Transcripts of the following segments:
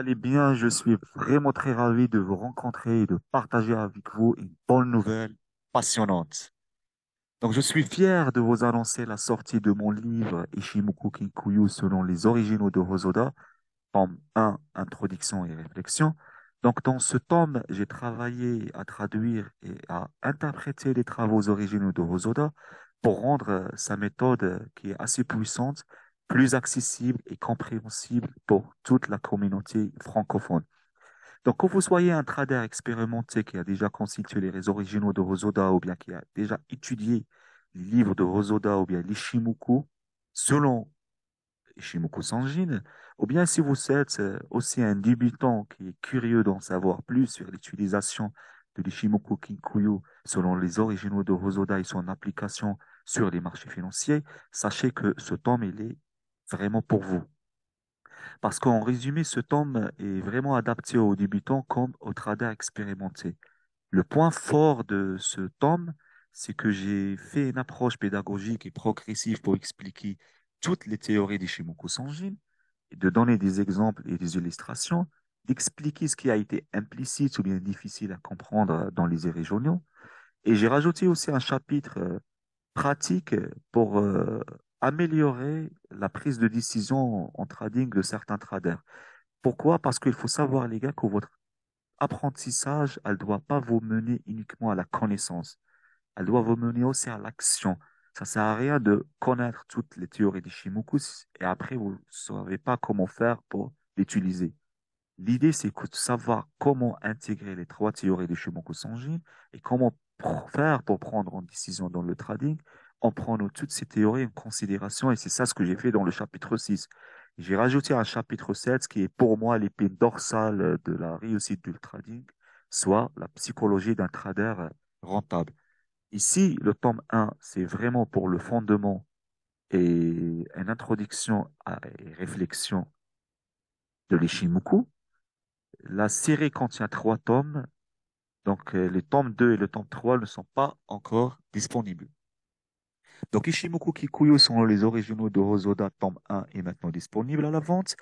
allez bien. Je suis vraiment très ravi de vous rencontrer et de partager avec vous une bonne nouvelle passionnante. Donc, je suis fier de vous annoncer la sortie de mon livre Ishimoku Kinkuyu selon les originaux de Hosoda, tome 1, Introduction et réflexion. Donc, dans ce tome, j'ai travaillé à traduire et à interpréter les travaux originaux de Hosoda pour rendre sa méthode qui est assez puissante, plus accessible et compréhensible pour toute la communauté francophone. Donc, que vous soyez un trader expérimenté qui a déjà constitué les originaux de Hosoda ou bien qui a déjà étudié les livres de Hosoda ou bien l'Ishimoku, selon Ishimoku Sanjin, ou bien si vous êtes aussi un débutant qui est curieux d'en savoir plus sur l'utilisation de l'Ishimoku Kinkuyu selon les originaux de Hosoda et son application sur les marchés financiers, sachez que ce tome, il est vraiment pour vous. Parce qu'en résumé, ce tome est vraiment adapté aux débutants comme aux traders expérimentés. Le point fort de ce tome, c'est que j'ai fait une approche pédagogique et progressive pour expliquer toutes les théories d'Ishimoku Sanjin, et de donner des exemples et des illustrations, d'expliquer ce qui a été implicite ou bien difficile à comprendre dans les régionaux. Et j'ai rajouté aussi un chapitre pratique pour améliorer la prise de décision en trading de certains traders. Pourquoi? Parce qu'il faut savoir, les gars, que votre apprentissage, elle ne doit pas vous mener uniquement à la connaissance. Elle doit vous mener aussi à l'action. Ça sert à rien de connaître toutes les théories d'Ishimoku et après vous ne savez pas comment faire pour l'utiliser. L'idée, c'est de savoir comment intégrer les trois théories de Shimoku Sanjin et comment faire pour prendre une décision dans le trading en prenant toutes ces théories en considération. Et c'est ça ce que j'ai fait dans le chapitre 6. J'ai rajouté un chapitre 7 qui est pour moi l'épine dorsale de la réussite du trading, soit la psychologie d'un trader rentable. Ici, le tome 1, c'est vraiment pour le fondement et une introduction à et réflexion de l'Ishimoku. La série contient trois tomes, donc les tomes 2 et le tome 3 ne sont pas encore disponibles. Donc Ishimoku Kikuyo sont les originaux de Hosoda, tome 1 est maintenant disponible à la vente.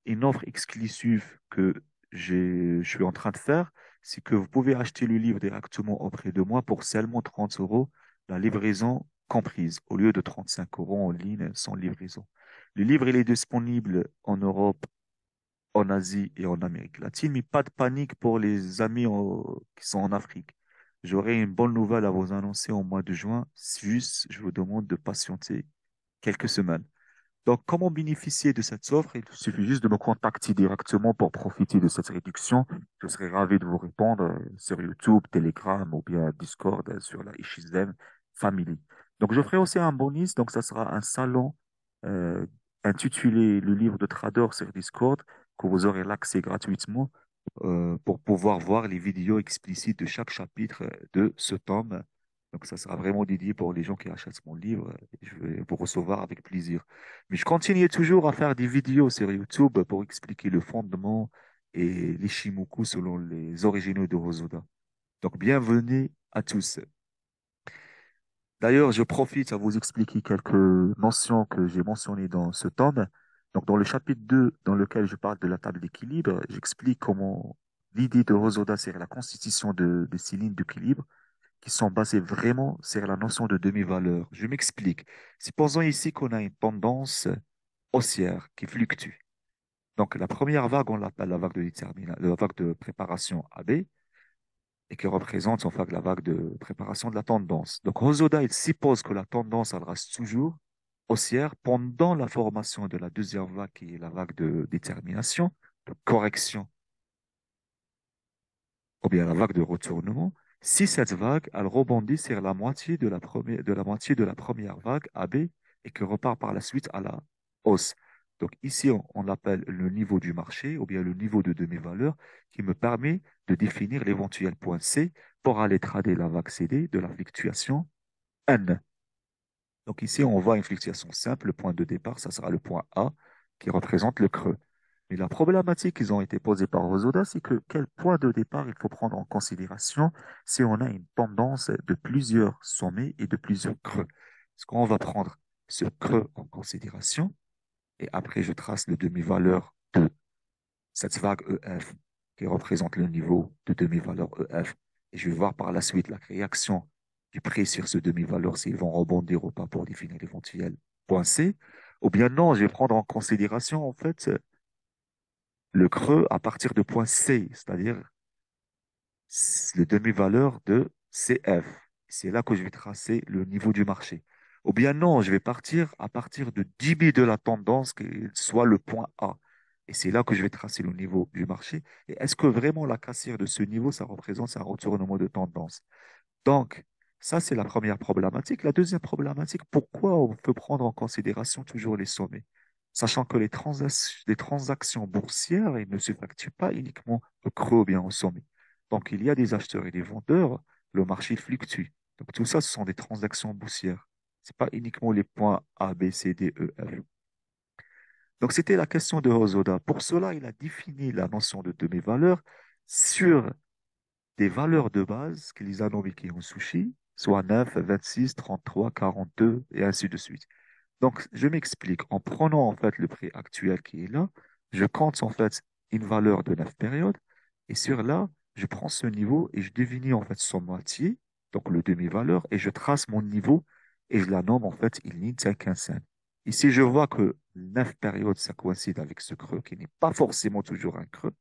Une offre exclusive que je suis en train de faire, c'est que vous pouvez acheter le livre directement auprès de moi pour seulement 30 euros, la livraison comprise, au lieu de 35 euros en ligne sans livraison. Le livre, il est disponible en Europe, en Asie et en Amérique latine, mais pas de panique pour les amis qui sont en Afrique. J'aurai une bonne nouvelle à vous annoncer au mois de juin. Juste, je vous demande de patienter quelques semaines. Donc, comment bénéficier de cette offre? Il suffit juste de me contacter directement pour profiter de cette réduction. Je serai ravi de vous répondre sur YouTube, Telegram ou bien Discord sur la Ishizen Family. Donc, je ferai aussi un bonus. Donc, ça sera un salon euh, intitulé Le livre de Trader sur Discord que vous aurez l'accès gratuitement pour pouvoir voir les vidéos explicites de chaque chapitre de ce tome. Donc, ça sera vraiment dédié pour les gens qui achètent mon livre. Je vais vous recevoir avec plaisir. Mais je continue toujours à faire des vidéos sur YouTube pour expliquer le fondement et l'Ishimoku selon les originaux de Hosoda. Donc, bienvenue à tous. D'ailleurs, je profite à vous expliquer quelques notions que j'ai mentionnées dans ce tome. Donc, dans le chapitre 2, dans lequel je parle de la table d'équilibre, j'explique comment l'idée de Hosoda, c'est la constitution de ces lignes d'équilibre qui sont basées vraiment sur la notion de demi-valeur. Je m'explique. Supposons ici qu'on a une tendance haussière qui fluctue. Donc, la première vague, on l'appelle la vague de la vague de préparation AB et qui représente en fait la vague de préparation de la tendance. Donc, Hosoda, il suppose que la tendance, elle reste toujours haussière pendant la formation de la deuxième vague, qui est la vague de détermination, de correction, ou bien la vague de retournement. Si cette vague, elle rebondit sur la moitié de la première, de la moitié de la première vague AB et que repart par la suite à la hausse. Donc ici, on l'appelle le niveau du marché ou bien le niveau de demi-valeur qui me permet de définir l'éventuel point C pour aller trader la vague CD de la fluctuation N. Donc ici, on voit une fluctuation simple. Le point de départ, ça sera le point A qui représente le creux. Mais la problématique qui ont été posées par Rosoda, c'est que quel point de départ il faut prendre en considération si on a une tendance de plusieurs sommets et de plusieurs creux. Est-ce qu'on va prendre ce creux en considération et après je trace le demi-valeur de cette vague EF qui représente le niveau de demi-valeur EF. Et je vais voir par la suite la réaction du prix sur ce demi-valeur, s'ils vont rebondir ou pas pour définir l'éventuel point C. Ou bien non, je vais prendre en considération en fait le creux à partir de point C, c'est-à-dire le demi-valeur de CF. C'est là que je vais tracer le niveau du marché. Ou bien non, je vais partir à partir de 10 billes de la tendance, qui soit le point A. Et c'est là que je vais tracer le niveau du marché. Et est-ce que vraiment la cassure de ce niveau, ça représente un retournement de tendance? Donc, ça, c'est la première problématique. La deuxième problématique, pourquoi on peut prendre en considération toujours les sommets? Sachant que les transactions boursières, elles ne se facturent pas uniquement au creux ou bien au sommet. Donc, il y a des acheteurs et des vendeurs, le marché fluctue. Donc, tout ça, ce sont des transactions boursières. C'est pas uniquement les points A, B, C, D, E, F. Donc, c'était la question de Hosoda. Pour cela, il a défini la notion de demi-valeur sur des valeurs de base que les anomiques ont sushi, soit 9, 26, 33, 42 et ainsi de suite. Donc, je m'explique. En prenant en fait le prix actuel qui est là, je compte en fait une valeur de 9 périodes et sur là, je prends ce niveau et je définis en fait son moitié, donc le demi-valeur, et je trace mon niveau et je la nomme en fait une ligne 515. Ici, je vois que 9 périodes, ça coïncide avec ce creux qui n'est pas forcément toujours un creux.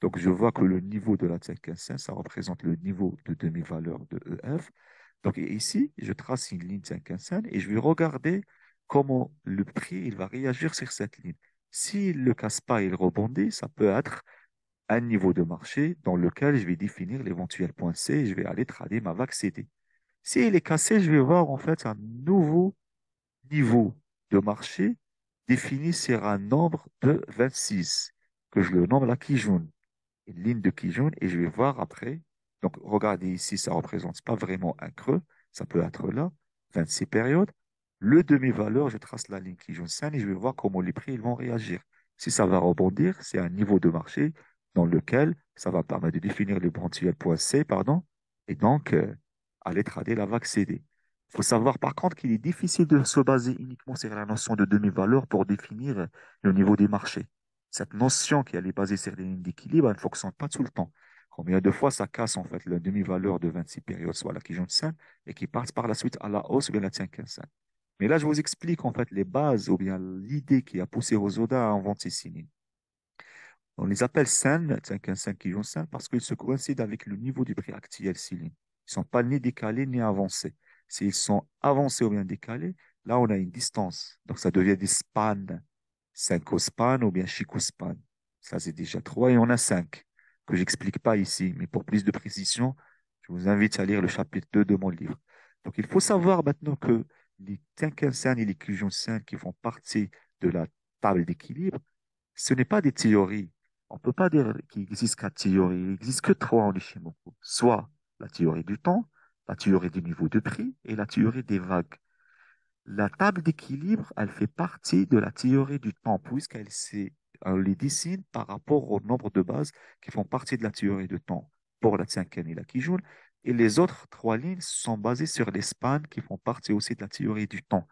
Donc, je vois que le niveau de la 515, ça représente le niveau de demi-valeur de EF. Donc, ici, je trace une ligne 515 et je vais regarder comment le prix il va réagir sur cette ligne. S'il ne le casse pas et il rebondit, ça peut être un niveau de marché dans lequel je vais définir l'éventuel point C et je vais aller trader ma vague CD. S'il est cassé, je vais voir en fait un nouveau niveau de marché défini sur un nombre de 26 que je le nomme la Kijun, une ligne de Kijun et je vais voir après. Donc, regardez ici, ça représente pas vraiment un creux. Ça peut être là, 26 périodes. Le demi-valeur, je trace la ligne Kijun-sen et je vais voir comment les prix ils vont réagir. Si ça va rebondir, c'est un niveau de marché dans lequel ça va permettre de définir l'éventuel point C, pardon, et donc aller trader la vague CD. Il faut savoir par contre qu'il est difficile de se baser uniquement sur la notion de demi-valeur pour définir le niveau des marchés. Cette notion qui elle est basée sur les lignes d'équilibre, elle ne fonctionne pas tout le temps. Combien de fois ça casse en fait la demi-valeur de 26 périodes, soit la qui jaune 5, et qui passe par la suite à la hausse ou bien la tient 15. Mais là, je vous explique en fait les bases ou bien l'idée qui a poussé Rosoda à inventer ces lignes. On les appelle SEN, 5 qui jaune 5, parce qu'ils se coïncident avec le niveau du prix actuel ces lignes. Ils ne sont pas ni décalés ni avancés. S'ils sont avancés ou bien décalés, là, on a une distance. Donc, ça devient des spans. 5 span ou bien span. Ça, c'est déjà 3 et on a 5 que j'explique pas ici. Mais pour plus de précision, je vous invite à lire le chapitre 2 de mon livre. Donc, il faut savoir maintenant que les Tenkan-sen et les Kyujin-sen qui font partie de la table d'équilibre, ce n'est pas des théories. On ne peut pas dire qu'il existe quatre théories. Il n'existe que trois en Ishimoku. Soit la théorie du temps, la théorie du niveau de prix et la théorie des vagues. La table d'équilibre, elle fait partie de la théorie du temps, on les dessine par rapport au nombre de bases qui font partie de la théorie du temps pour la cinquième et la Kijun. Et les autres trois lignes sont basées sur les spans qui font partie aussi de la théorie du temps.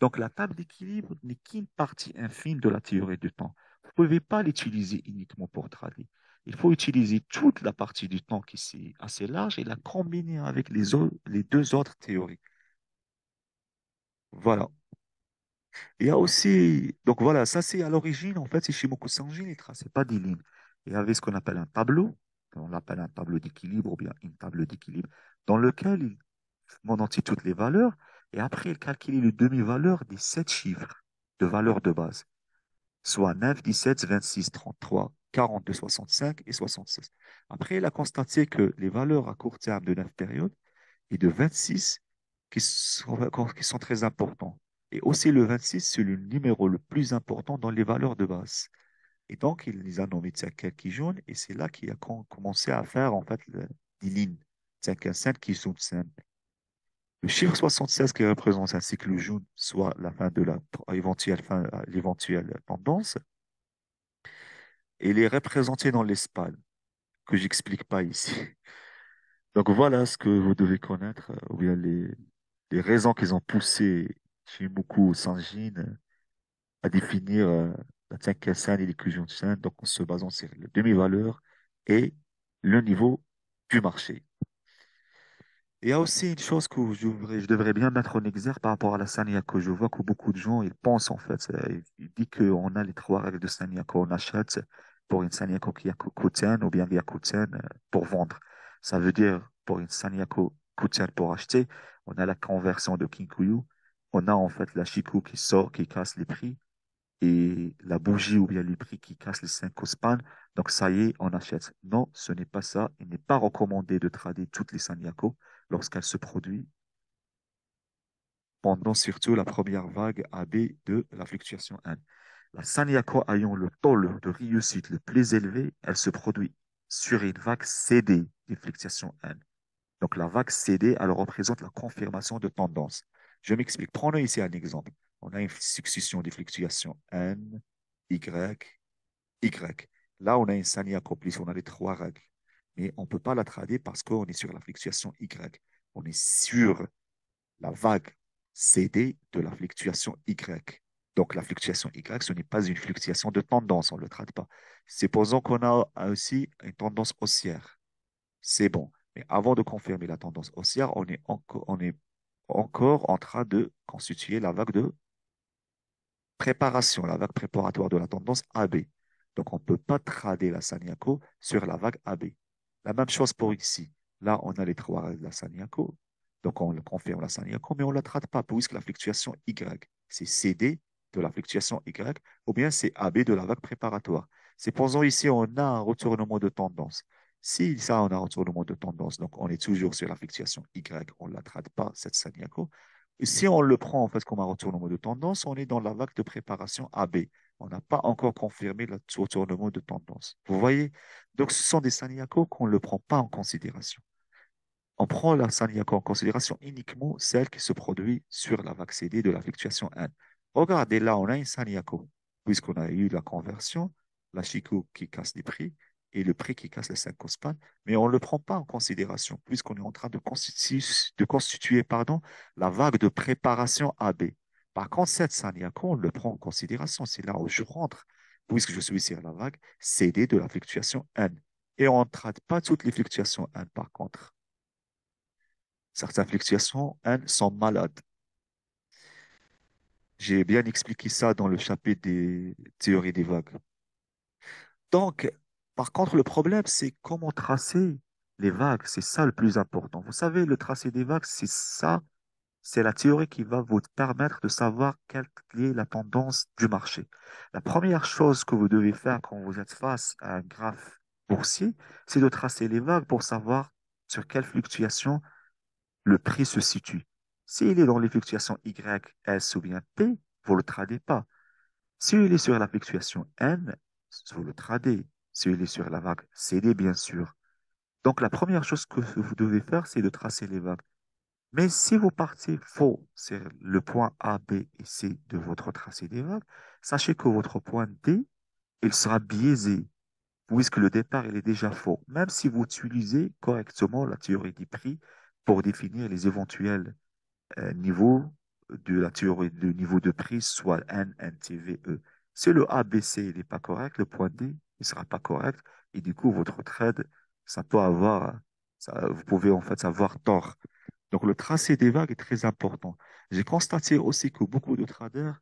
Donc, la table d'équilibre n'est qu'une partie infime de la théorie du temps. Vous ne pouvez pas l'utiliser uniquement pour traduire. Il faut utiliser toute la partie du temps qui est assez large et la combiner avec les deux autres théories. Voilà. Il y a aussi, donc voilà, ça c'est à l'origine, en fait, c'est Shimoku Sanjin, il ne traçait pas des lignes. Il y avait ce qu'on appelle un tableau, on l'appelle un tableau d'équilibre ou bien une table d'équilibre, dans lequel il montait toutes les valeurs et après il calculait le demi-valeur des sept chiffres de valeurs de base, soit 9, 17, 26, 33, 42, 65 et 76. Après, il a constaté que les valeurs à court terme de 9 périodes et de 26 qui sont très importants. Et aussi le 26, c'est le numéro le plus important dans les valeurs de base. Et donc, il les a nommés Tsakel jaune et c'est là qu'il a commencé à faire en fait des lignes. Tsakel qui sont simples. Le chiffre 76 qui représente un cycle jaune, soit la fin de l'éventuelle tendance, il est représenté dans l'espace que j'explique pas ici. Donc voilà ce que vous devez connaître, ou bien les raisons qu'ils ont poussé Shimoku Sanjin à définir la cinquième scène et l'éclusion de scène, donc en se basant sur la demi-valeur et le niveau du marché. Il y a aussi une chose que je devrais bien mettre en exergue par rapport à la Sanyaku. Je vois que beaucoup de gens, ils pensent en fait, ils disent qu'on a les trois règles de Sanyaku. On achète pour une Sanyaku qui a Kuten ou bien Gyakuten pour vendre. Ça veut dire pour une Sanyaku Kuten pour acheter, on a la conversion de Kinkuyu. On a en fait la Shiku qui sort, qui casse les prix et la bougie ou bien le prix qui casse les 5 span. Donc, ça y est, on achète. Non, ce n'est pas ça. Il n'est pas recommandé de trader toutes les Sanyaku lorsqu'elles se produisent pendant surtout la première vague AB de la fluctuation N. La Sanyaku ayant le taux de réussite le plus élevé, elle se produit sur une vague CD des fluctuations N. Donc, la vague CD, elle représente la confirmation de tendance. Je m'explique. Prenons ici un exemple. On a une succession de fluctuations N, Y, Y. Là, on a une Sani accomplie, on a les trois règles. Mais on ne peut pas la trader parce qu'on est sur la fluctuation Y. On est sur la vague CD de la fluctuation Y. Donc, la fluctuation Y, ce n'est pas une fluctuation de tendance, on ne le trade pas. Supposons qu'on a aussi une tendance haussière. C'est bon. Mais avant de confirmer la tendance haussière, on est encore en train de constituer la vague de préparation, la vague préparatoire de la tendance AB. Donc, on ne peut pas trader la Sanyaku sur la vague AB. La même chose pour ici. Là, on a les trois règles de la Sanyaku. Donc, on le confirme la Sanyaku, mais on ne la trade pas puisque la fluctuation Y, c'est CD de la fluctuation Y ou bien c'est AB de la vague préparatoire. Supposons ici, on a un retournement de tendance. Si ça, on a un retournement de tendance, donc on est toujours sur la fluctuation Y, on ne la trade pas, cette Sanyaku. Et si on le prend en fait comme un retournement de tendance, on est dans la vague de préparation AB. On n'a pas encore confirmé le retournement de tendance. Vous voyez? Donc, ce sont des Sanyaku qu'on ne le prend pas en considération. On prend la Sanyaku en considération uniquement celle qui se produit sur la vague CD de la fluctuation N. Regardez, là, on a une Sanyaku, puisqu'on a eu la conversion, la Chikou qui casse les prix et le prix qui casse les 5 span, mais on ne le prend pas en considération, puisqu'on est en train de constituer, pardon, la vague de préparation AB. Par contre, cette Sanyaku, on le prend en considération. C'est là où je rentre, puisque je suis sur la vague CD de la fluctuation N. Et on ne traite pas toutes les fluctuations N, par contre. Certaines fluctuations, elles, sont malades. J'ai bien expliqué ça dans le chapitre des théories des vagues. Donc, par contre, le problème, c'est comment tracer les vagues. C'est ça le plus important. Vous savez, le tracé des vagues, c'est ça, c'est la théorie qui va vous permettre de savoir quelle est la tendance du marché. La première chose que vous devez faire quand vous êtes face à un graphe boursier, c'est de tracer les vagues pour savoir sur quelle fluctuation le prix se situe. S'il est dans les fluctuations Y, S ou bien P, vous ne le tradez pas. S'il est sur la fluctuation N, vous le tradez. S'il est sur la vague CD, bien sûr. Donc, la première chose que vous devez faire, c'est de tracer les vagues. Mais si vous partez faux sur le point A, B et C de votre tracé des vagues, sachez que votre point D, il sera biaisé, puisque le départ, il est déjà faux. Même si vous utilisez correctement la théorie des prix pour définir les éventuels niveau de la théorie de niveau de prix, soit N, NTVE. Si le ABC n'est pas correct, le point D ne sera pas correct, et du coup, votre trade, ça peut avoir, vous pouvez en fait avoir tort. Donc, le tracé des vagues est très important. J'ai constaté aussi que beaucoup de traders,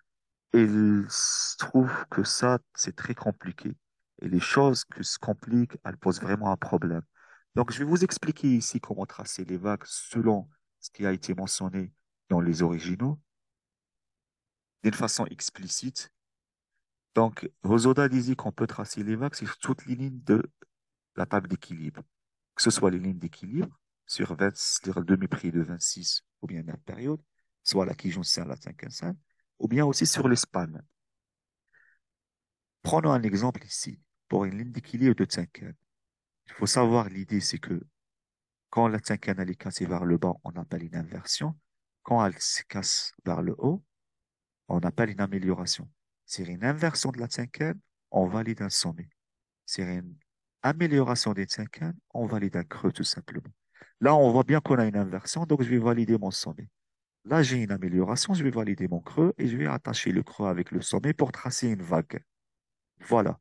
ils trouvent que ça, c'est très compliqué. Et les choses qui se compliquent, elles posent vraiment un problème. Donc, je vais vous expliquer ici comment tracer les vagues selon ce qui a été mentionné dans les originaux, d'une façon explicite. Donc, Hosoda disait qu'on peut tracer les vagues sur toutes les lignes de la table d'équilibre, que ce soit les lignes d'équilibre sur 20, sur le demi-prix de 26 ou bien la période, soit la Kijun-sen, la Tenkan-sen, ou bien aussi sur les spans. Prenons un exemple ici. Pour une ligne d'équilibre de Tenkan, il faut savoir l'idée, c'est que quand la Tenkan elle est cassée vers le bas, on appelle une inversion. Quand elle se casse vers le haut, on appelle une amélioration. C'est une inversion de la cinquième, on valide un sommet. C'est une amélioration des cinquièmes, on valide un creux tout simplement. Là, on voit bien qu'on a une inversion, donc je vais valider mon sommet. Là, j'ai une amélioration, je vais valider mon creux et je vais attacher le creux avec le sommet pour tracer une vague. Voilà.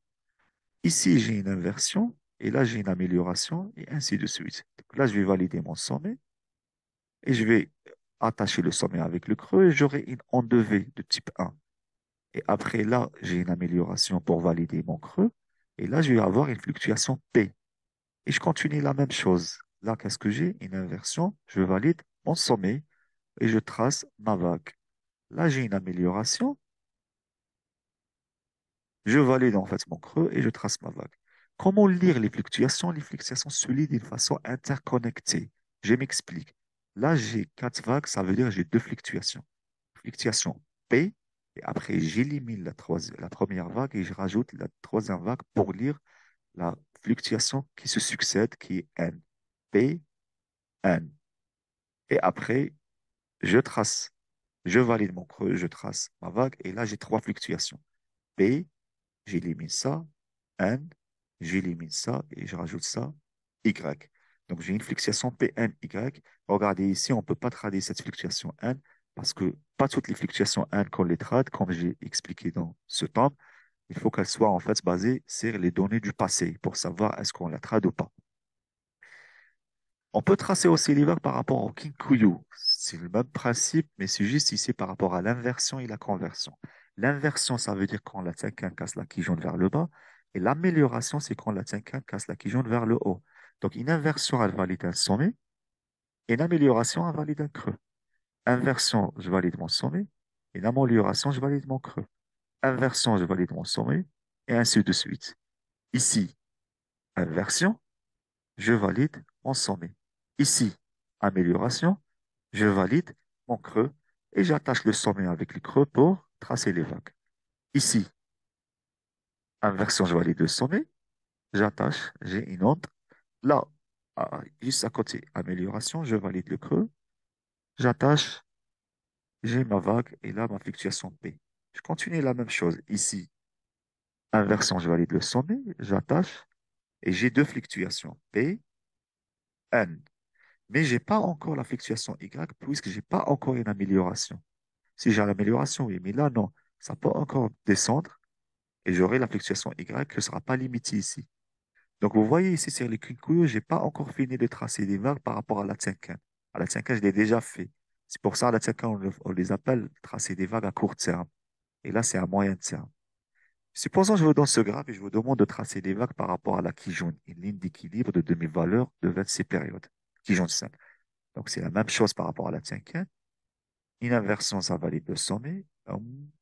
Ici, j'ai une inversion, et là, j'ai une amélioration, et ainsi de suite. Donc là, je vais valider mon sommet, et je vais attacher le sommet avec le creux, et j'aurai une onde V de type 1. Et après, là, j'ai une amélioration pour valider mon creux, et là, je vais avoir une fluctuation P. Et je continue la même chose. Là, qu'est-ce que j'ai? Une inversion, je valide mon sommet, et je trace ma vague. Là, j'ai une amélioration, je valide en fait mon creux et je trace ma vague. Comment lire les fluctuations? Les fluctuations se lient d'une façon interconnectée. Je m'explique. Là, j'ai quatre vagues, ça veut dire que j'ai deux fluctuations. Fluctuation P, et après j'élimine la première vague et je rajoute la troisième vague pour lire la fluctuation qui se succède, qui est N. P, N. Et après, je trace, je valide mon creux, je trace ma vague, et là, j'ai trois fluctuations. P, j'élimine ça, N, j'élimine ça et je rajoute ça, Y. Donc j'ai une fluctuation PNY. Regardez ici, on ne peut pas traduire cette fluctuation N parce que pas toutes les fluctuations N qu'on les trade, comme j'ai expliqué dans ce temps, il faut qu'elles soient en fait basées sur les données du passé pour savoir est-ce qu'on la trade ou pas. On peut tracer aussi les vagues par rapport au Kinkuyu. C'est le même principe, mais c'est juste ici par rapport à l'inversion et la conversion. L'inversion, ça veut dire quand la Tenkan casse la Kijun vers le bas. Et l'amélioration, c'est quand la Tenkan casse la Kijun vers le haut. Donc, une inversion, elle valide un sommet. Et une amélioration, elle valide un creux. Inversion, je valide mon sommet. Et une amélioration, je valide mon creux. Inversion, je valide mon sommet. Et ainsi de suite. Ici, inversion, je valide mon sommet. Ici, amélioration, je valide mon creux et j'attache le sommet avec le creux pour tracer les vagues. Ici, inversion, je valide le sommet, j'attache, j'ai une onde. Là, juste à côté, amélioration, je valide le creux, j'attache, j'ai ma vague et là, ma fluctuation P. Je continue la même chose. Ici, inversion, je valide le sommet, j'attache et j'ai deux fluctuations, P, N. Mais j'ai pas encore la fluctuation Y puisque j'ai pas encore une amélioration. Si j'ai l'amélioration, oui, mais là, non. Ça peut encore descendre et j'aurai la fluctuation Y qui ne sera pas limitée ici. Donc, vous voyez ici sur les Kinkuyu, j'ai pas encore fini de tracer des vagues par rapport à la Tenkan. À la Tenkan, je l'ai déjà fait. C'est pour ça, à la Tenkan, on les appelle tracer des vagues à court terme. Et là, c'est à moyen terme. Supposons que je vous donne ce graphe et je vous demande de tracer des vagues par rapport à la Kijun, une ligne d'équilibre de demi-valeur de 26 périodes. Kijun 5. Donc, c'est la même chose par rapport à la Tenkan. Une inversion, ça valide le sommet.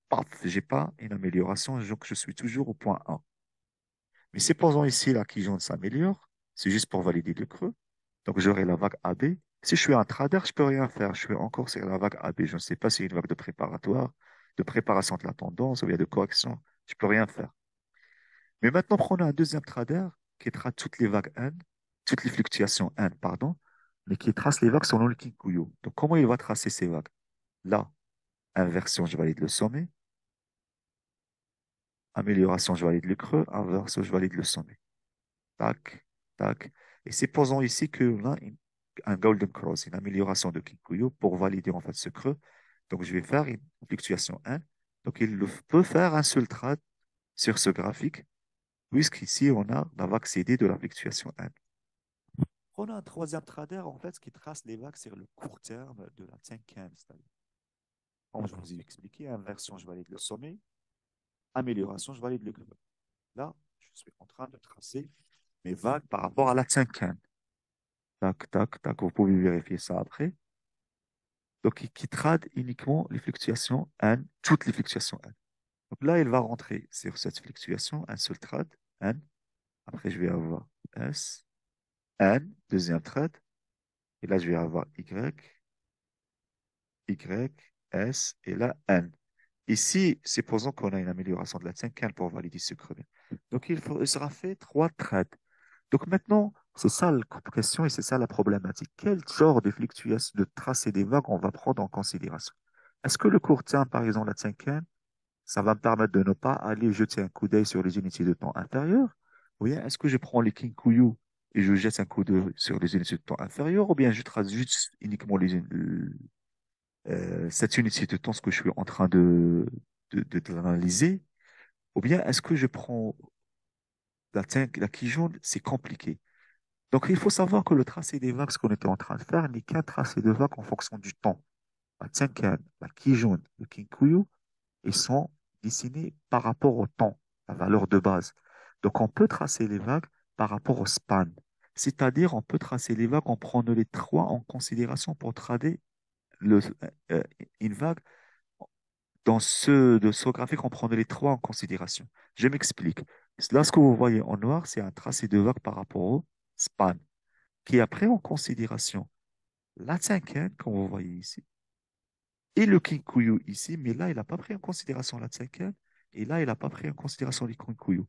Paf, j'ai pas une amélioration, donc je suis toujours au point 1. Mais supposons ici, la Kijun s'améliore. C'est juste pour valider le creux. Donc, j'aurai la vague AB. Si je suis un trader, je peux rien faire. Je suis encore sur la vague AB. Je ne sais pas si c'est une vague de préparatoire, de préparation de la tendance ou bien de correction. Je peux rien faire. Mais maintenant, prenons un deuxième trader qui trade toutes les vagues N, toutes les fluctuations N, pardon, mais qui trace les vagues selon le Kinkuyu. Donc, comment il va tracer ces vagues? Là, inversion, je valide le sommet. Amélioration, je valide le creux. Inversion, je valide le sommet. Tac, tac. Et supposons ici qu'on a un golden cross, une amélioration de Kinkuyu pour valider en fait ce creux. Donc, je vais faire une fluctuation 1. Donc, peut faire un seul trade sur ce graphique, puisqu'ici, on a la vague CD de la fluctuation 1. On a un troisième trader, en fait, qui trace les vagues sur le court terme de la Tenkan. Comme je vous ai expliqué, inversion, je valide le sommet. Amélioration, je valide le creux. Là, je suis en train de tracer mes vagues par rapport à la Tenkan. Tac, tac, tac. Vous pouvez vérifier ça après. Donc, qui trade uniquement les fluctuations N, toutes les fluctuations N. Donc là, il va rentrer sur cette fluctuation, un seul trade, N. Après, je vais avoir S, N, deuxième trade. Et là, je vais avoir Y, Y, S, et là, N. Ici, supposons qu'on a une amélioration de la Tenkan pour valider ce crevé. Donc, il sera fait trois trades. Donc maintenant, c'est ça la question et c'est ça la problématique. Quel genre de fluctuation, de traces et des vagues on va prendre en considération? Est-ce que le court terme, par exemple, la Tenkan, ça va me permettre de ne pas aller jeter un coup d'œil sur les unités de temps inférieures? Ou bien est-ce que je prends les Kinkuyu et je jette un coup d'œil sur les unités de temps inférieures? Ou bien je trace juste uniquement cette unité de temps, ce que je suis en train de l'analyser? Ou bien est-ce que je prends la qui jaune? C'est compliqué. Donc, il faut savoir que le tracé des vagues, ce qu'on était en train de faire, n'est qu'un tracé de vagues en fonction du temps. La Tsinken, la Kijun, le Kinkuyu, ils sont dessinés par rapport au temps, la valeur de base. Donc, on peut tracer les vagues par rapport au span. C'est-à-dire, on peut tracer les vagues en prenant les trois en considération pour trader le, euh, une vague. De ce graphique, on prenait les trois en considération. Je m'explique. Là, ce que vous voyez en noir, c'est un tracé de vague par rapport au span, qui a pris en considération la cinquième, comme vous voyez ici, et le Kinkuyu ici, mais là, il n'a pas pris en considération la cinquième, et là, il n'a pas pris en considération les Kinkuyu.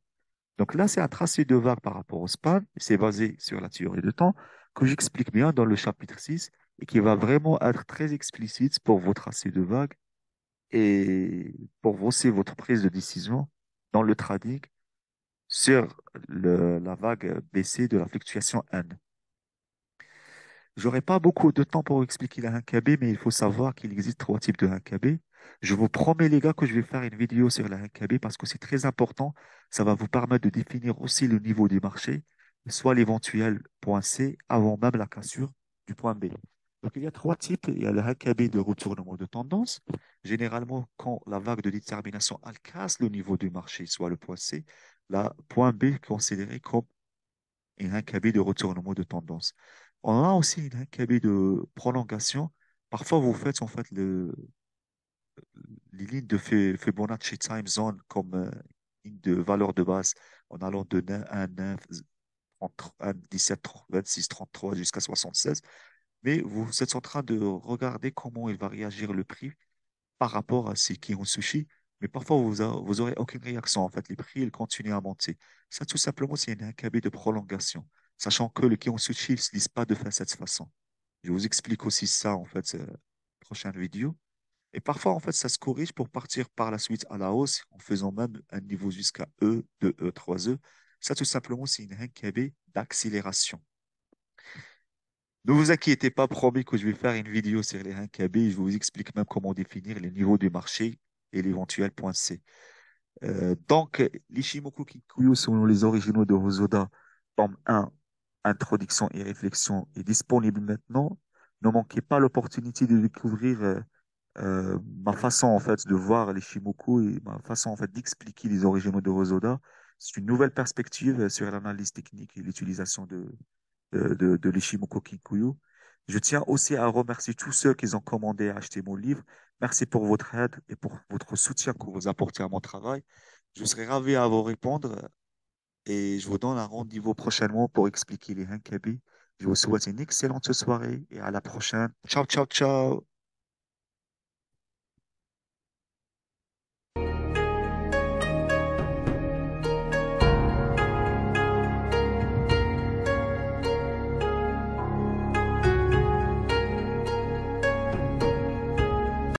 Donc là, c'est un tracé de vague par rapport au span, c'est basé sur la théorie de temps, que j'explique bien dans le chapitre 6 et qui va vraiment être très explicite pour vos tracés de vague et pour aussi votre prise de décision dans le trading sur la vague baissière de la fluctuation N. J'aurai pas beaucoup de temps pour expliquer la 1KB, mais il faut savoir qu'il existe trois types de 1KB. Je vous promets, les gars, que je vais faire une vidéo sur la 1KB parce que c'est très important. Ça va vous permettre de définir aussi le niveau du marché, soit l'éventuel point C avant même la cassure du point B. Donc, il y a trois types. Il y a le 1KB de retournement de tendance. Généralement, quand la vague de détermination elle casse le niveau du marché, soit le point C, la point B est considéré comme et un KB de retournement de tendance. On a aussi un KB de prolongation. Parfois, vous faites en fait les lignes de Fibonacci time zone comme ligne de valeur de base en allant de 1, 9, 30, 17, 26, 33 jusqu'à 76. Mais vous êtes en train de regarder comment il va réagir le prix par rapport à ces qui ont sushi. Mais parfois, vous aurez aucune réaction. En fait, les prix, ils continuent à monter. Ça, tout simplement, c'est un KB de prolongation. Sachant que le Kion-Sushi ne se lise pas de cette façon. Je vous explique aussi ça, en fait, prochaine vidéo. Et parfois, en fait, ça se corrige pour partir par la suite à la hausse en faisant même un niveau jusqu'à E, 2E, 3E. Ça, tout simplement, c'est une KB d'accélération. Ne vous inquiétez pas, promis que je vais faire une vidéo sur les 1KB et je vous explique même comment définir les niveaux du marché et l'éventuel point C. Donc, l'Ishimoku Kikuyu sont les originaux de Hosoda, tome 1, introduction et réflexion, est disponible maintenant. Ne manquez pas l'opportunité de découvrir ma façon en fait de voir l'Ishimoku et ma façon en fait d'expliquer les originaux de Hosoda. C'est une nouvelle perspective sur l'analyse technique et l'utilisation de l'Ishimoku Kikuyu. Je tiens aussi à remercier tous ceux qui ont commandé et acheté mon livre. Merci pour votre aide et pour votre soutien que vous apportez à mon travail. Je serai ravi à vous répondre et je vous donne un rendez-vous prochainement pour expliquer les Hankabi. Je vous souhaite une excellente soirée et à la prochaine. Ciao, ciao, ciao.